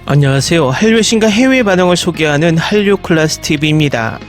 안녕하세요. 한류의 신과 해외 반응을 소개하는 한류클래스TV입니다.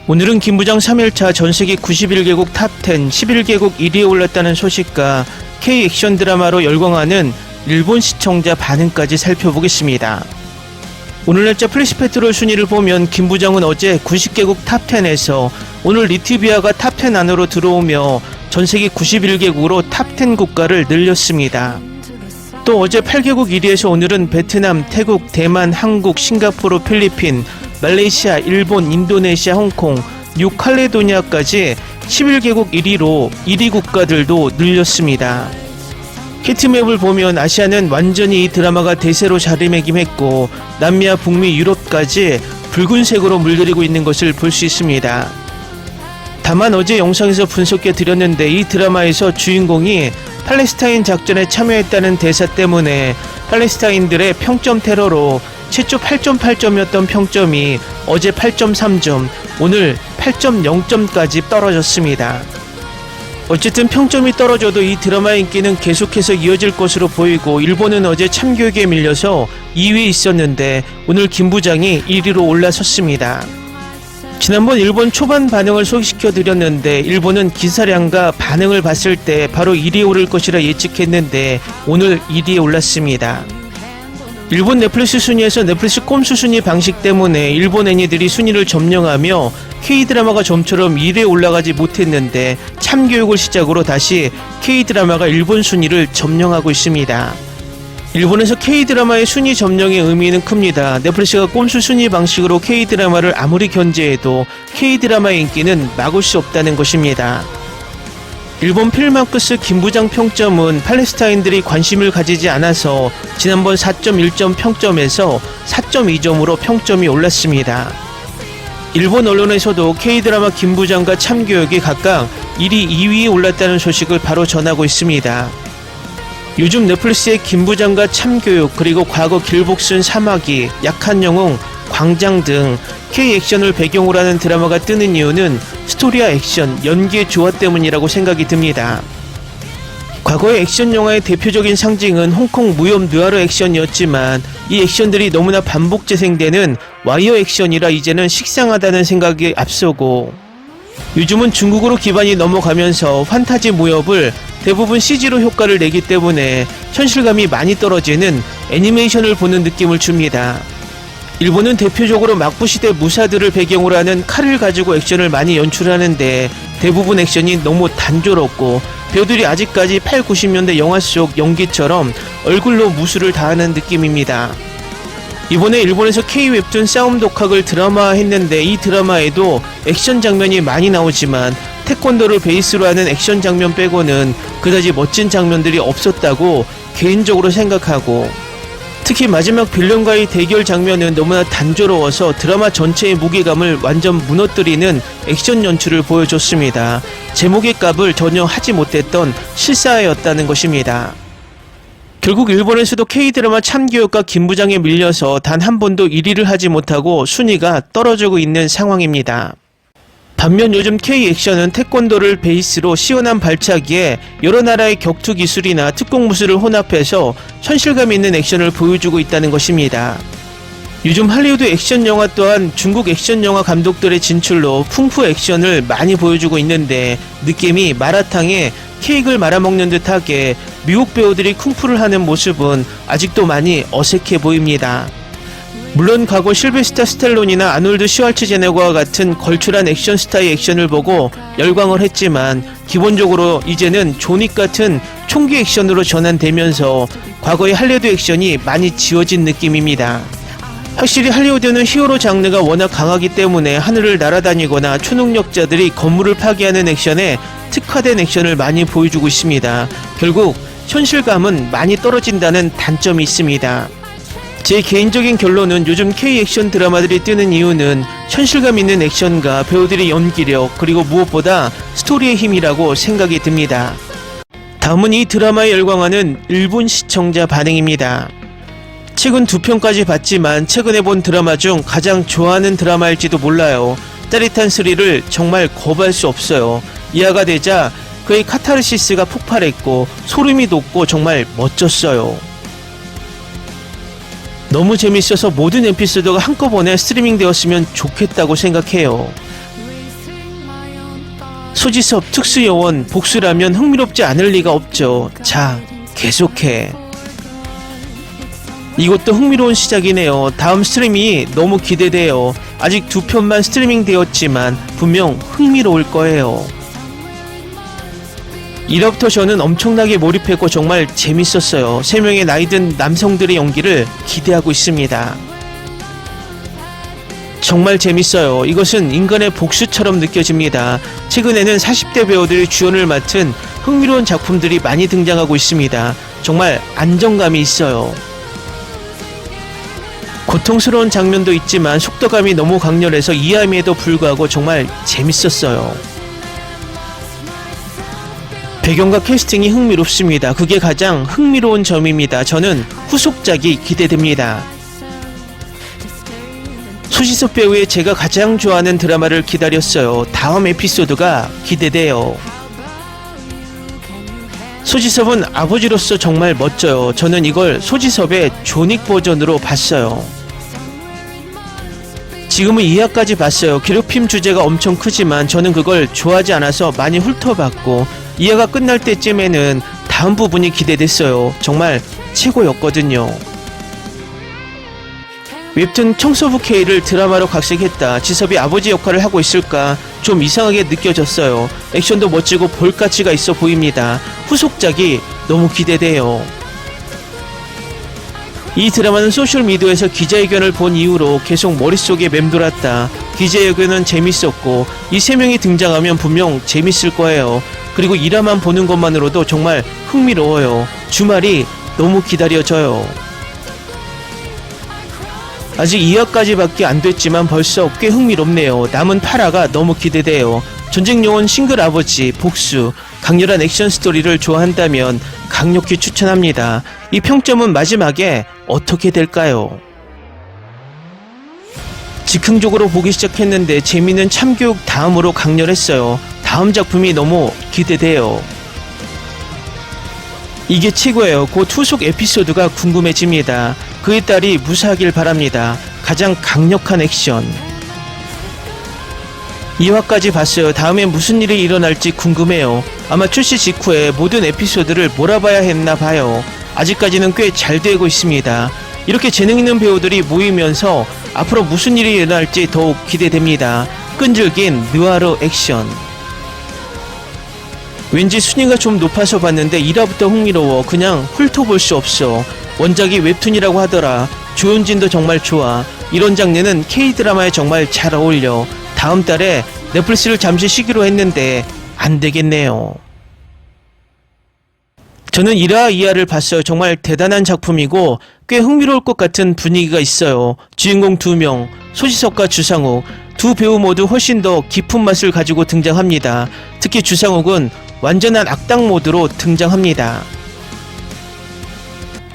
오늘은 김부장 3일차 전세계 91개국 탑10 11개국 1위에 올랐다는 소식과 K-액션 드라마로 열광하는 일본 시청자 반응까지 살펴보겠습니다. 오늘 날짜 플래시페트롤 순위를 보면 김부장은 어제 90개국 탑10에서 오늘 리트비아가 탑10 안으로 들어오며 전세계 91개국으로 탑10 국가를 늘렸습니다. 또 어제 8개국 1위에서 오늘은 베트남, 태국, 대만, 한국, 싱가포르, 필리핀, 말레이시아, 일본, 인도네시아, 홍콩, 뉴칼레도니아까지 11개국 1위로 1위 국가들도 늘렸습니다. 히트맵을 보면 아시아는 완전히 이 드라마가 대세로 자리매김했고 남미와 북미, 유럽까지 붉은색으로 물들이고 있는 것을 볼 수 있습니다. 다만 어제 영상에서 분석해 드렸는데 이 드라마에서 주인공이 팔레스타인 작전에 참여했다는 대사 때문에 팔레스타인들의 평점 테러로 최초 8.8점이었던 평점이 어제 8.3점, 오늘 8.0점까지 떨어졌습니다. 어쨌든 평점이 떨어져도 이 드라마의 인기는 계속해서 이어질 것으로 보이고 일본은 어제 참교육에 밀려서 2위에 있었는데 오늘 김부장이 1위로 올라섰습니다. 지난번 일본 초반 반응을 소개시켜 드렸는데 일본은 기사량과 반응을 봤을 때 바로 1위에 오를 것이라 예측했는데 오늘 1위에 올랐습니다. 일본 넷플릭스 순위에서 넷플릭스 꼼수 순위 방식 때문에 일본 애니들이 순위를 점령하며 K드라마가 좀처럼 1위에 올라가지 못했는데 참교육을 시작으로 다시 K드라마가 일본 순위를 점령하고 있습니다. 일본에서 K드라마의 순위 점령의 의미는 큽니다. 넷플릭스가 꼼수 순위 방식으로 K드라마를 아무리 견제해도 K드라마의 인기는 막을 수 없다는 것입니다. 일본 필마크스 김부장 평점은 팔레스타인들이 관심을 가지지 않아서 지난번 4.1점 평점에서 4.2점으로 평점이 올랐습니다. 일본 언론에서도 K드라마 김부장과 참교육이 각각 1위, 2위에 올랐다는 소식을 바로 전하고 있습니다. 요즘 넷플릭스의 김부장과 참교육 그리고 과거 길복순 사마귀, 약한 영웅, 광장 등 K-액션을 배경으로 하는 드라마가 뜨는 이유는 스토리와 액션, 연기의 조화 때문이라고 생각이 듭니다. 과거의 액션 영화의 대표적인 상징은 홍콩 무협 느와르 액션이었지만 이 액션들이 너무나 반복 재생되는 와이어 액션이라 이제는 식상하다는 생각이 앞서고 요즘은 중국으로 기반이 넘어가면서 판타지 무협을 대부분 CG로 효과를 내기 때문에 현실감이 많이 떨어지는 애니메이션을 보는 느낌을 줍니다. 일본은 대표적으로 막부시대 무사들을 배경으로 하는 칼을 가지고 액션을 많이 연출하는데 대부분 액션이 너무 단조롭고 배우들이 아직까지 8, 90년대 영화 속 연기처럼 얼굴로 무술을 다하는 느낌입니다. 이번에 일본에서 K-웹툰 싸움 독학을 드라마화했는데 이 드라마에도 액션 장면이 많이 나오지만 태권도를 베이스로 하는 액션 장면 빼고는 그다지 멋진 장면들이 없었다고 개인적으로 생각하고 특히 마지막 빌런과의 대결 장면은 너무나 단조로워서 드라마 전체의 무게감을 완전 무너뜨리는 액션 연출을 보여줬습니다. 제목의 값을 전혀 하지 못했던 실사였다는 것입니다. 결국 일본에서도 K드라마 참교육과 김부장에 밀려서 단 한 번도 1위를 하지 못하고 순위가 떨어지고 있는 상황입니다. 반면 요즘 K-액션은 태권도를 베이스로 시원한 발차기에 여러 나라의 격투 기술이나 특공 무술을 혼합해서 현실감 있는 액션을 보여주고 있다는 것입니다. 요즘 할리우드 액션 영화 또한 중국 액션 영화 감독들의 진출로 풍부 액션을 많이 보여주고 있는데 느낌이 마라탕에 케이크를 말아먹는 듯하게 미국 배우들이 쿵푸를 하는 모습은 아직도 많이 어색해 보입니다. 물론 과거 실베스타 스텔론이나 아놀드 슈왈츠제네거와 같은 걸출한 액션 스타의 액션을 보고 열광을 했지만 기본적으로 이제는 존윅 같은 총기 액션으로 전환되면서 과거의 할리우드 액션이 많이 지워진 느낌입니다. 확실히 할리우드는 히어로 장르가 워낙 강하기 때문에 하늘을 날아다니거나 초능력자들이 건물을 파괴하는 액션에 특화된 액션을 많이 보여주고 있습니다. 결국 현실감은 많이 떨어진다는 단점이 있습니다. 제 개인적인 결론은 요즘 K-액션 드라마들이 뜨는 이유는 현실감 있는 액션과 배우들의 연기력 그리고 무엇보다 스토리의 힘이라고 생각이 듭니다. 다음은 이 드라마에 열광하는 일본 시청자 반응입니다. 최근 2편까지 봤지만 최근에 본 드라마 중 가장 좋아하는 드라마일지도 몰라요. 짜릿한 스릴을 정말 거부할 수 없어요. 이하가 되자 그의 카타르시스가 폭발했고 소름이 돋고 정말 멋졌어요. 너무 재밌어서 모든 에피소드가 한꺼번에 스트리밍 되었으면 좋겠다고 생각해요. 소지섭 특수요원 복수라면 흥미롭지 않을 리가 없죠. 자, 계속해. 이것도 흥미로운 시작이네요. 다음 스트리밍이 너무 기대돼요. 아직 2편만 스트리밍 되었지만 분명 흥미로울 거예요. 1화부터 저는 엄청나게 몰입했고 정말 재밌었어요. 3명의 나이든 남성들의 연기를 기대하고 있습니다. 정말 재밌어요. 이것은 인간의 복수처럼 느껴집니다. 최근에는 40대 배우들이 주연을 맡은 흥미로운 작품들이 많이 등장하고 있습니다. 정말 안정감이 있어요. 고통스러운 장면도 있지만 속도감이 너무 강렬해서 이해함에도 불구하고 정말 재밌었어요. 배경과 캐스팅이 흥미롭습니다. 그게 가장 흥미로운 점입니다. 저는 후속작이 기대됩니다. 소지섭 배우의 제가 가장 좋아하는 드라마를 기다렸어요. 다음 에피소드가 기대돼요. 소지섭은 아버지로서 정말 멋져요. 저는 이걸 소지섭의 존윅 버전으로 봤어요. 지금은 2화까지 봤어요. 괴롭힘 주제가 엄청 크지만 저는 그걸 좋아하지 않아서 많이 훑어봤고 2화가 끝날 때쯤에는 다음 부분이 기대됐어요. 정말 최고였거든요. 웹툰 청소부 K를 드라마로 각색했다. 지섭이 아버지 역할을 하고 있을까 좀 이상하게 느껴졌어요. 액션도 멋지고 볼 가치가 있어 보입니다. 후속작이 너무 기대돼요. 이 드라마는 소셜미디어에서 기자회견을 본 이후로 계속 머릿속에 맴돌았다. 기자회견은 재밌었고 이 3명이 등장하면 분명 재밌을 거예요. 그리고 1화만 보는 것만으로도 정말 흥미로워요. 주말이 너무 기다려져요. 아직 2화까지 밖에 안 됐지만 벌써 꽤 흥미롭네요. 남은 8화가 너무 기대돼요. 전쟁요원 싱글 아버지 복수 강렬한 액션 스토리를 좋아한다면 강력히 추천합니다. 이 평점은 마지막에 어떻게 될까요? 즉흥적으로 보기 시작했는데 재미는 참교육 다음으로 강렬했어요. 다음 작품이 너무 기대돼요. 이게 최고예요. 곧 후속 에피소드가 궁금해집니다. 그의 딸이 무사하길 바랍니다. 가장 강력한 액션. 2화까지 봤어요. 다음에 무슨 일이 일어날지 궁금해요. 아마 출시 직후에 모든 에피소드를 몰아봐야 했나 봐요. 아직까지는 꽤 잘 되고 있습니다. 이렇게 재능 있는 배우들이 모이면서 앞으로 무슨 일이 일어날지 더욱 기대됩니다. 끈질긴 느와르 액션. 왠지 순위가 좀 높아서 봤는데 1화부터 흥미로워. 그냥 훑어볼 수 없어. 원작이 웹툰이라고 하더라. 조연진도 정말 좋아. 이런 장르는 K드라마에 정말 잘 어울려. 다음 달에 넷플릭스를 잠시 쉬기로 했는데 안 되겠네요. 저는 1화, 2화를 봤어요. 정말 대단한 작품이고 꽤 흥미로울 것 같은 분위기가 있어요. 주인공 2명, 소지섭과 주상욱 두 배우 모두 훨씬 더 깊은 맛을 가지고 등장합니다. 특히 주상욱은 완전한 악당 모드로 등장합니다.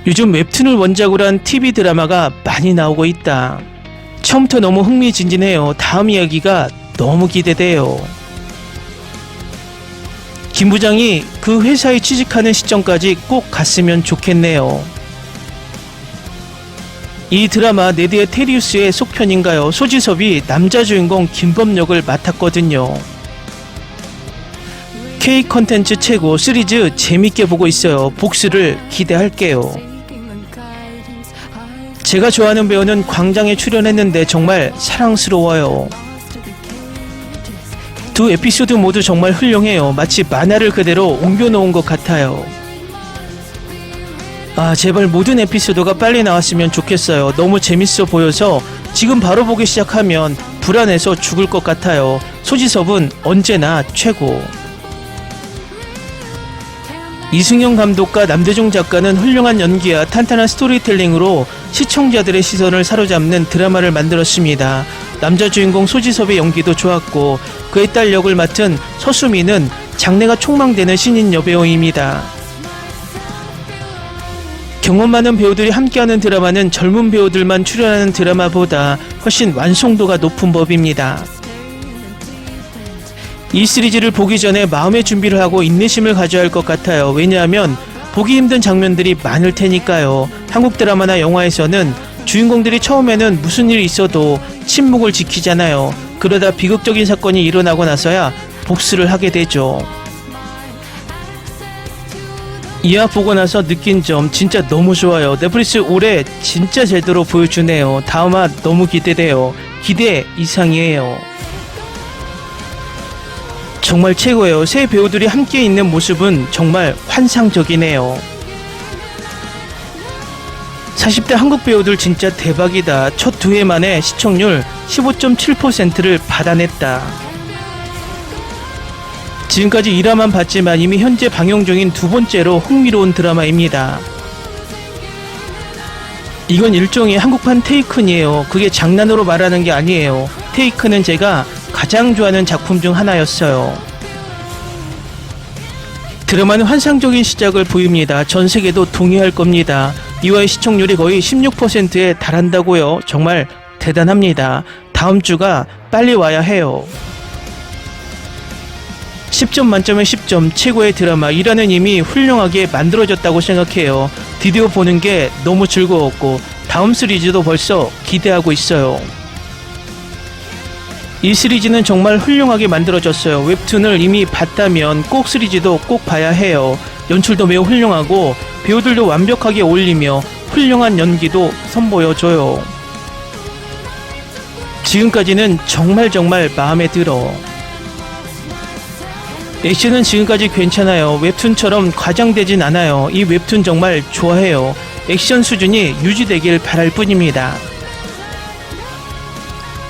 요즘 웹툰을 원작으로 한 TV 드라마가 많이 나오고 있다. 처음부터 너무 흥미진진해요. 다음 이야기가 너무 기대돼요. 김 부장이 그 회사에 취직하는 시점까지 꼭 갔으면 좋겠네요. 이 드라마 네드의 테리우스의 속편인가요? 소지섭이 남자 주인공 김범역을 맡았거든요. K 컨텐츠 최고 시리즈 재밌게 보고 있어요. 복수를 기대할게요. 제가 좋아하는 배우는 광장에 출연했는데 정말 사랑스러워요. 두 에피소드 모두 정말 훌륭해요. 마치 만화를 그대로 옮겨놓은 것 같아요. 제발 모든 에피소드가 빨리 나왔으면 좋겠어요. 너무 재밌어 보여서 지금 바로 보기 시작하면 불안해서 죽을 것 같아요. 소지섭은 언제나 최고. 이승용 감독과 남대중 작가는 훌륭한 연기와 탄탄한 스토리텔링으로 시청자들의 시선을 사로잡는 드라마를 만들었습니다. 남자 주인공 소지섭의 연기도 좋았고 그의 딸 역을 맡은 서수미는 장래가 촉망되는 신인 여배우입니다. 경험 많은 배우들이 함께하는 드라마는 젊은 배우들만 출연하는 드라마보다 훨씬 완성도가 높은 법입니다. 이 시리즈를 보기 전에 마음의 준비를 하고 인내심을 가져야 할 것 같아요. 왜냐하면 보기 힘든 장면들이 많을 테니까요. 한국 드라마나 영화에서는 주인공들이 처음에는 무슨 일이 있어도 침묵을 지키잖아요. 그러다 비극적인 사건이 일어나고 나서야 복수를 하게 되죠. 이화 보고 나서 느낀 점 진짜 너무 좋아요. 넷플릭스 올해 진짜 제대로 보여주네요. 다음화 너무 기대돼요. 기대 이상이에요. 정말 최고예요. 새 배우들이 함께 있는 모습은 정말 환상적이네요. 40대 한국 배우들 진짜 대박이다. 첫 2회 만에 시청률 15.7%를 받아냈다. 지금까지 1화만 봤지만 이미 현재 방영 중인 두 번째로 흥미로운 드라마입니다. 이건 일종의 한국판 테이큰이에요. 그게 장난으로 말하는 게 아니에요. 테이큰은 제가 가장 좋아하는 작품 중 하나였어요. 드라마는 환상적인 시작을 보입니다. 전 세계도 동의할 겁니다. 2화의 시청률이 거의 16%에 달한다고요. 정말 대단합니다. 다음 주가 빨리 와야 해요. 10점 만점에 10점, 최고의 드라마. 1화는 이미 훌륭하게 만들어졌다고 생각해요. 드디어 보는 게 너무 즐거웠고 다음 시리즈도 벌써 기대하고 있어요. 이 시리즈는 정말 훌륭하게 만들어졌어요. 웹툰을 이미 봤다면 꼭 시리즈도 꼭 봐야 해요. 연출도 매우 훌륭하고 배우들도 완벽하게 어울리며 훌륭한 연기도 선보여줘요. 지금까지는 정말 마음에 들어. 액션은 지금까지 괜찮아요. 웹툰처럼 과장되진 않아요. 이 웹툰 정말 좋아해요. 액션 수준이 유지되길 바랄 뿐입니다.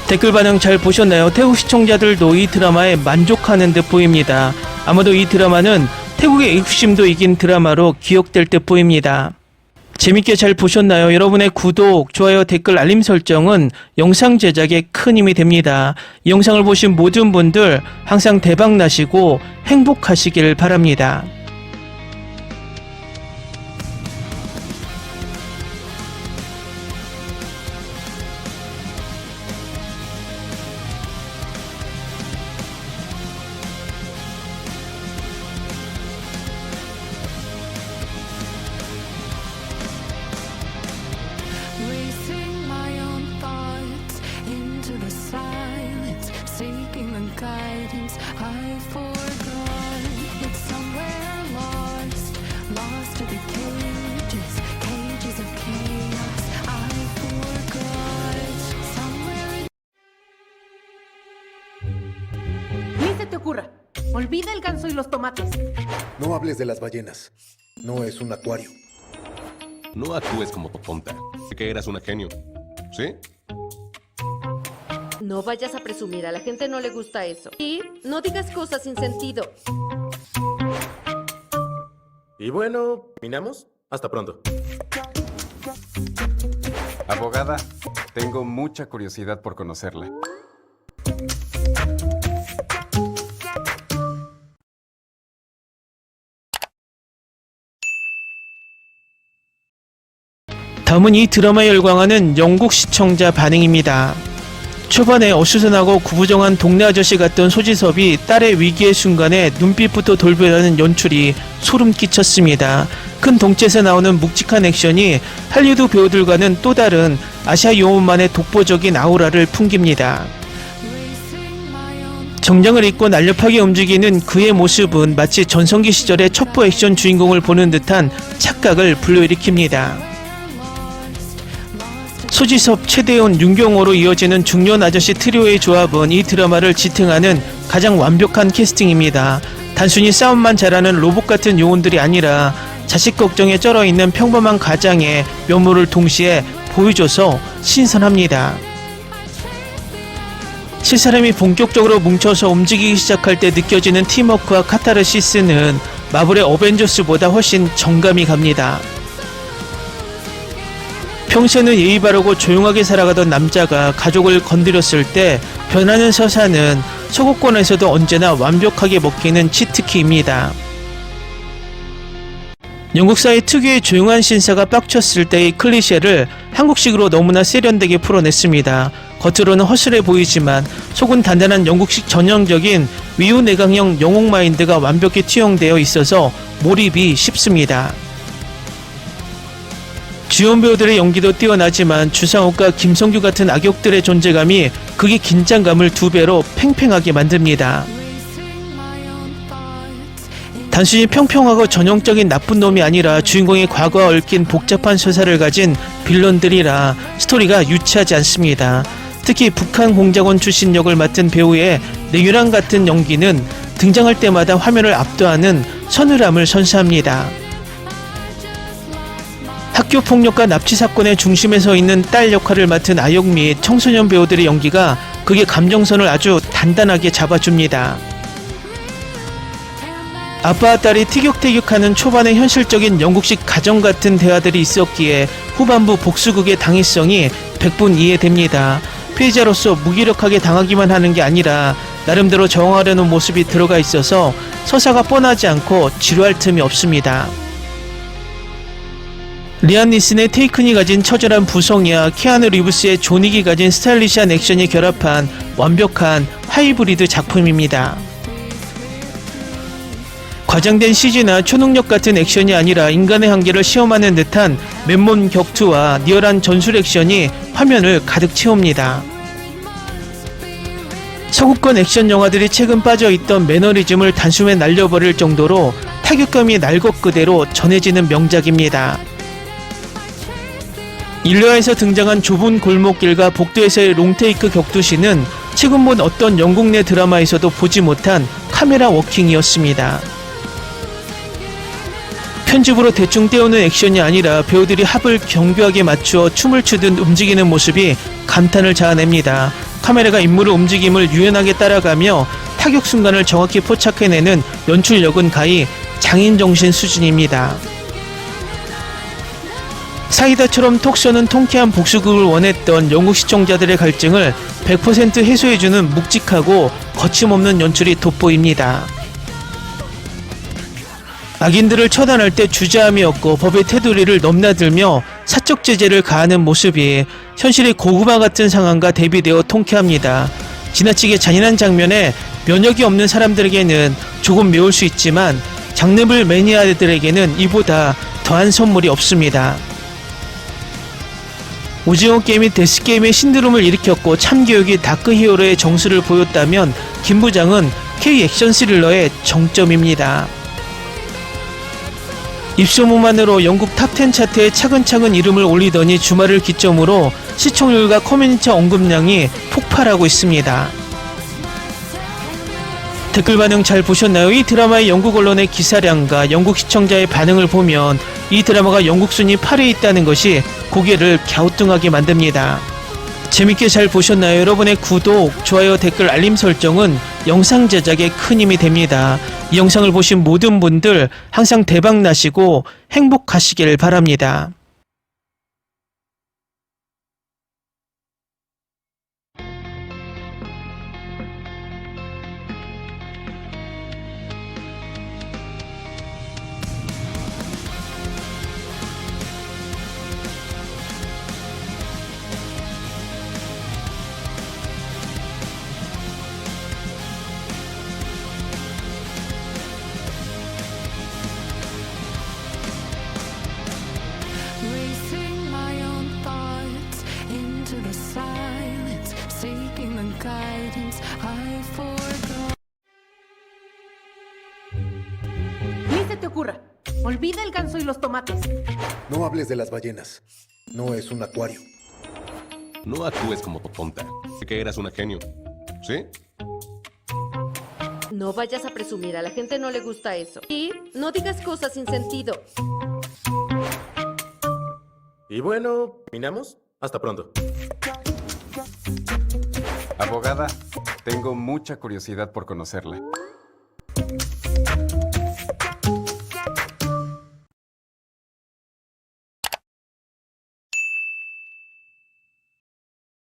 댓글 반응 잘 보셨나요? 태국 시청자들도 이 드라마에 만족하는 듯 보입니다. 아마도 이 드라마는 태국의 애국심도 이긴 드라마로 기억될 듯 보입니다. 재밌게 잘 보셨나요? 여러분의 구독, 좋아요, 댓글, 알림 설정은 영상 제작에 큰 힘이 됩니다. 이 영상을 보신 모든 분들 항상 대박 나시고 행복하시길 바랍니다. Racing my own thoughts into the silence, seeking the guidance I forgot. It's somewhere lost, lost to the cages, cages of chaos. I forgot somewhere. Ni se te ocurra. Olvida el ganso y los tomates. No hables de las ballenas. No es un acuario. No actúes como tonta. Sé que eras una genio. ¿Sí? No vayas a presumir, a la gente no le gusta eso. Y no digas cosas sin sentido. Y bueno, ¿terminamos? Hasta pronto. Abogada, tengo mucha curiosidad por conocerla. 다음은 이 드라마에 열광하는 영국 시청자 반응입니다. 초반에 어수선하고 구부정한 동네 아저씨 같던 소지섭이 딸의 위기의 순간에 눈빛부터 돌변하는 연출이 소름 끼쳤습니다. 큰 덩치에서 나오는 묵직한 액션이 할리우드 배우들과는 또 다른 아시아 영혼만의 독보적인 아우라를 풍깁니다. 정장을 입고 날렵하게 움직이는 그의 모습은 마치 전성기 시절의 첩보 액션 주인공을 보는 듯한 착각을 불러일으킵니다. 소지섭, 최대훈, 윤경호로 이어지는 중년 아저씨 트리오의 조합은 이 드라마를 지탱하는 가장 완벽한 캐스팅입니다. 단순히 싸움만 잘하는 로봇 같은 요원들이 아니라 자식 걱정에 쩔어있는 평범한 가장의 면모를 동시에 보여줘서 신선합니다. 세 사람이 본격적으로 뭉쳐서 움직이기 시작할 때 느껴지는 팀워크와 카타르시스는 마블의 어벤져스보다 훨씬 정감이 갑니다. 평소에는 예의 바르고 조용하게 살아가던 남자가 가족을 건드렸을 때 변하는 서사는 서구권에서도 언제나 완벽하게 먹히는 치트키입니다. 영국 사회 특유의 조용한 신사가 빡쳤을 때의 클리셰를 한국식으로 너무나 세련되게 풀어냈습니다. 겉으로는 허술해 보이지만 속은 단단한 영국식 전형적인 위우내강형 영웅 마인드가 완벽히 투영되어 있어서 몰입이 쉽습니다. 주연 배우들의 연기도 뛰어나지만 주상욱과 김성규 같은 악역들의 존재감이 극의 긴장감을 2배로 팽팽하게 만듭니다. Racing my own thoughts. 단순히 평평하고 전형적인 나쁜 놈이 아니라 주인공의 과거와 얽힌 복잡한 서사를 가진 빌런들이라 스토리가 유치하지 않습니다. 특히 북한 공작원 출신 역을 맡은 배우의 내유랑 같은 연기는 등장할 때마다 화면을 압도하는 서늘함을 선사합니다. 학교 폭력과 납치 사건의 중심에 서 있는 딸 역할을 맡은 아역 및 청소년 배우들의 연기가 극의 감정선을 아주 단단하게 잡아줍니다. 아빠와 딸이 티격태격하는 초반의 현실적인 영국식 가정 같은 대화들이 있었기에 후반부 복수극의 당위성이 100분 이해됩니다. 피해자로서 무기력하게 당하기만 하는 게 아니라 나름대로 저항하려는 모습이 들어가 있어서 서사가 뻔하지 않고 지루할 틈이 없습니다. 리암 니슨의 테이큰이 가진 처절한 부성이와 키아누 리브스의 존윅이 가진 스타일리시한 액션이 결합한 완벽한 하이브리드 작품입니다. 과장된 CG나 초능력 같은 액션이 아니라 인간의 한계를 시험하는 듯한 맨몸 격투와 리얼한 전술 액션이 화면을 가득 채웁니다. 서구권 액션 영화들이 최근 빠져있던 매너리즘을 단숨에 날려버릴 정도로 타격감이 날 것 그대로 전해지는 명작입니다. 일화에서 등장한 좁은 골목길과 복도에서의 롱테이크 격투신은 최근 본 어떤 영국 내 드라마에서도 보지 못한 카메라 워킹이었습니다. 편집으로 대충 떼우는 액션이 아니라 배우들이 합을 정교하게 맞추어 춤을 추듯 움직이는 모습이 감탄을 자아냅니다. 카메라가 인물의 움직임을 유연하게 따라가며 타격 순간을 정확히 포착해내는 연출력은 가히 장인정신 수준입니다. 사이다처럼 톡 쏘는 통쾌한 복수극을 원했던 영국 시청자들의 갈증을 100% 해소해주는 묵직하고 거침없는 연출이 돋보입니다. 악인들을 처단할 때 주저함이 없고 법의 테두리를 넘나들며 사적 제재를 가하는 모습이 현실의 고구마 같은 상황과 대비되어 통쾌합니다. 지나치게 잔인한 장면에 면역이 없는 사람들에게는 조금 매울 수 있지만 장르물 매니아들에게는 이보다 더한 선물이 없습니다. 오징어 게임이 데스게임의 신드롬을 일으켰고 참교육이 다크히어로의 정수를 보였다면 김부장은 K 액션 스릴러의 정점입니다. 입소문만으로 영국 탑10 차트에 차근차근 이름을 올리더니 주말을 기점으로 시청률과 커뮤니티 언급량이 폭발하고 있습니다. 댓글 반응 잘 보셨나요? 이 드라마의 영국 언론의 기사량과 영국 시청자의 반응을 보면 이 드라마가 영국 순위 8위에 있다는 것이 고개를 갸우뚱하게 만듭니다. 재밌게 잘 보셨나요? 여러분의 구독, 좋아요, 댓글, 알림 설정은 영상 제작에 큰 힘이 됩니다. 이 영상을 보신 모든 분들 항상 대박 나시고 행복하시길 바랍니다. Racing my own thoughts into the silence, seeking the guidance I forgot. Ni se te ocurra. Olvida el ganso y los tomates. No hables de las ballenas. No es un acuario. No actúes como tonta. Sé que eras una genio. ¿Sí? No vayas a presumir, a la gente no le gusta eso. Y no digas cosas sin sentido. Y bueno, ¿terminamos? Hasta pronto. Abogada, tengo mucha curiosidad por conocerla.